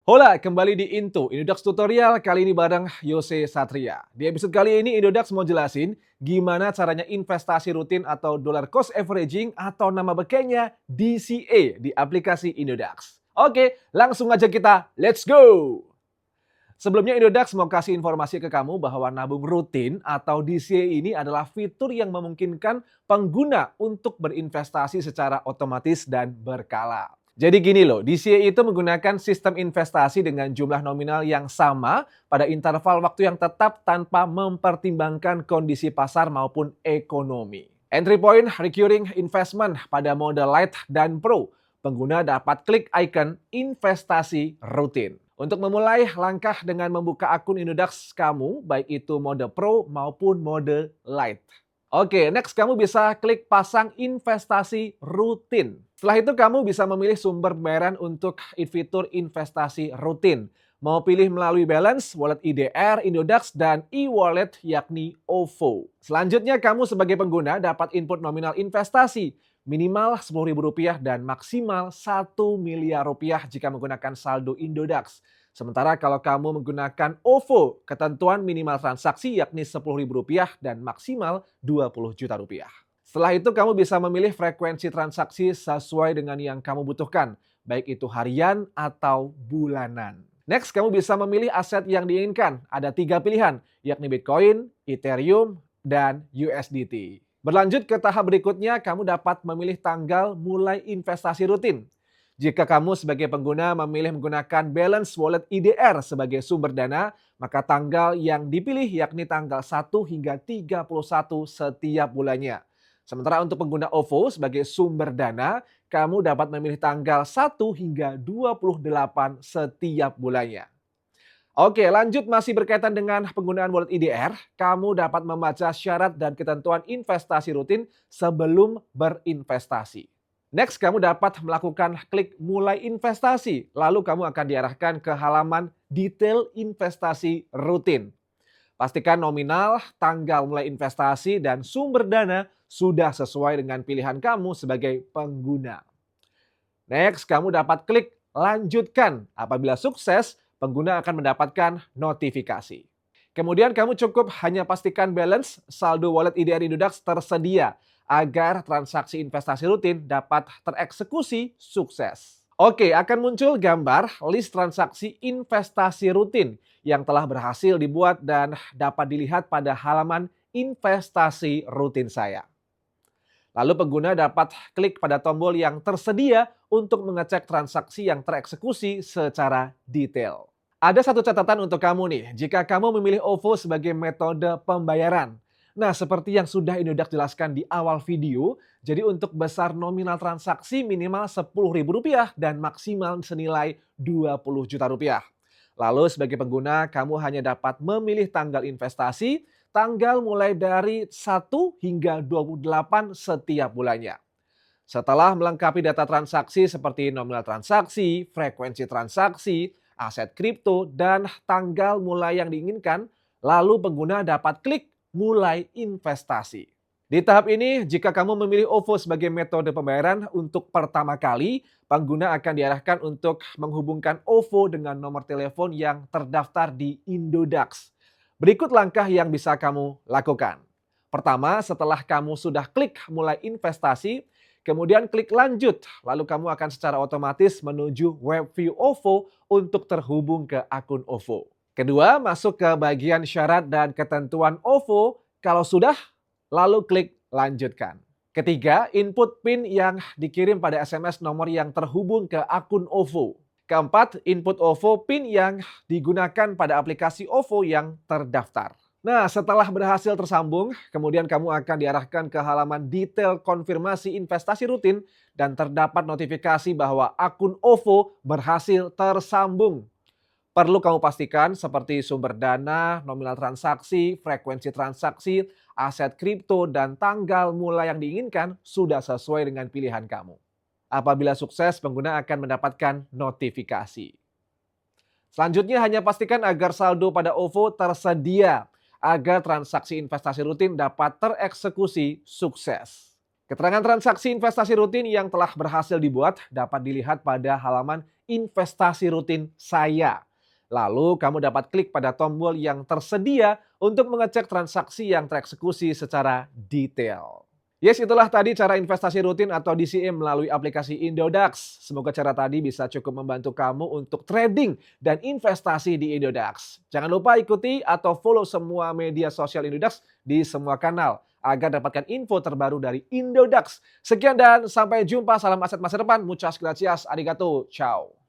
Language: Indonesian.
Hola, kembali di Indodax Tutorial kali ini bareng Yose Satria. Di episode kali ini Indodax mau jelasin gimana caranya investasi rutin atau dollar cost averaging atau nama bekenya DCA di aplikasi Indodax. Oke, langsung aja kita let's go! Sebelumnya Indodax mau kasih informasi ke kamu bahwa nabung rutin atau DCA ini adalah fitur yang memungkinkan pengguna untuk berinvestasi secara otomatis dan berkala. Jadi gini loh, DCA itu menggunakan sistem investasi dengan jumlah nominal yang sama pada interval waktu yang tetap tanpa mempertimbangkan kondisi pasar maupun ekonomi. Entry point recurring investment pada mode Lite dan Pro. Pengguna dapat klik icon investasi rutin. Untuk memulai langkah dengan membuka akun Indodax kamu, baik itu mode Pro maupun mode Lite. Oke, next kamu bisa klik pasang investasi rutin. Setelah itu kamu bisa memilih sumber pembayaran untuk fitur investasi rutin. Mau pilih melalui balance, wallet IDR, Indodax, dan e-wallet yakni OVO. Selanjutnya kamu sebagai pengguna dapat input nominal investasi minimal Rp10.000 dan maksimal Rp1 miliar jika menggunakan saldo Indodax. Sementara kalau kamu menggunakan OVO, ketentuan minimal transaksi yakni Rp10.000 dan maksimal Rp20 juta. Setelah itu kamu bisa memilih frekuensi transaksi sesuai dengan yang kamu butuhkan, baik itu harian atau bulanan. Next, kamu bisa memilih aset yang diinginkan. Ada 3 pilihan, yakni Bitcoin, Ethereum, dan USDT. Berlanjut ke tahap berikutnya, kamu dapat memilih tanggal mulai investasi rutin. Jika kamu sebagai pengguna memilih menggunakan balance wallet IDR sebagai sumber dana, maka tanggal yang dipilih yakni tanggal 1 hingga 31 setiap bulannya. Sementara untuk pengguna OVO sebagai sumber dana, kamu dapat memilih tanggal 1 hingga 28 setiap bulannya. Oke, lanjut masih berkaitan dengan penggunaan wallet IDR, kamu dapat membaca syarat dan ketentuan investasi rutin sebelum berinvestasi. Next, kamu dapat melakukan klik mulai investasi, lalu kamu akan diarahkan ke halaman detail investasi rutin. Pastikan nominal, tanggal mulai investasi, dan sumber dana sudah sesuai dengan pilihan kamu sebagai pengguna. Next, kamu dapat klik lanjutkan. Apabila sukses, pengguna akan mendapatkan notifikasi. Kemudian kamu cukup hanya pastikan balance saldo wallet IDR Indodax tersedia agar transaksi investasi rutin dapat tereksekusi sukses. Oke, akan muncul gambar list transaksi investasi rutin yang telah berhasil dibuat dan dapat dilihat pada halaman investasi rutin saya. Lalu pengguna dapat klik pada tombol yang tersedia untuk mengecek transaksi yang tereksekusi secara detail. Ada satu catatan untuk kamu nih, jika kamu memilih OVO sebagai metode pembayaran. Nah, seperti yang sudah Indodax jelaskan di awal video, jadi untuk besar nominal transaksi minimal Rp10.000 dan maksimal senilai Rp20 juta. Lalu sebagai pengguna, kamu hanya dapat memilih tanggal investasi, tanggal mulai dari 1 hingga 28 setiap bulannya. Setelah melengkapi data transaksi seperti nominal transaksi, frekuensi transaksi, aset kripto, dan tanggal mulai yang diinginkan, lalu pengguna dapat klik mulai investasi. Di tahap ini, jika kamu memilih OVO sebagai metode pembayaran untuk pertama kali, pengguna akan diarahkan untuk menghubungkan OVO dengan nomor telepon yang terdaftar di Indodax. Berikut langkah yang bisa kamu lakukan. Pertama, setelah kamu sudah klik mulai investasi, kemudian klik lanjut, lalu kamu akan secara otomatis menuju web view OVO untuk terhubung ke akun OVO. Kedua, masuk ke bagian syarat dan ketentuan OVO. Kalau sudah, lalu klik lanjutkan. Ketiga, input PIN yang dikirim pada SMS nomor yang terhubung ke akun OVO. Keempat, input OVO PIN yang digunakan pada aplikasi OVO yang terdaftar. Nah, setelah berhasil tersambung, kemudian kamu akan diarahkan ke halaman detail konfirmasi investasi rutin dan terdapat notifikasi bahwa akun OVO berhasil tersambung. Perlu kamu pastikan seperti sumber dana, nominal transaksi, frekuensi transaksi, aset kripto, dan tanggal mulai yang diinginkan sudah sesuai dengan pilihan kamu. Apabila sukses, pengguna akan mendapatkan notifikasi. Selanjutnya hanya pastikan agar saldo pada OVO tersedia agar transaksi investasi rutin dapat tereksekusi sukses. Keterangan transaksi investasi rutin yang telah berhasil dibuat dapat dilihat pada halaman investasi rutin saya. Lalu kamu dapat klik pada tombol yang tersedia untuk mengecek transaksi yang tereksekusi secara detail. Yes, itulah tadi cara investasi rutin atau DCM melalui aplikasi Indodax. Semoga cara tadi bisa cukup membantu kamu untuk trading dan investasi di Indodax. Jangan lupa ikuti atau follow semua media sosial Indodax di semua kanal agar dapatkan info terbaru dari Indodax. Sekian dan sampai jumpa. Salam aset masa depan. Muchas gracias. Arigato. Ciao.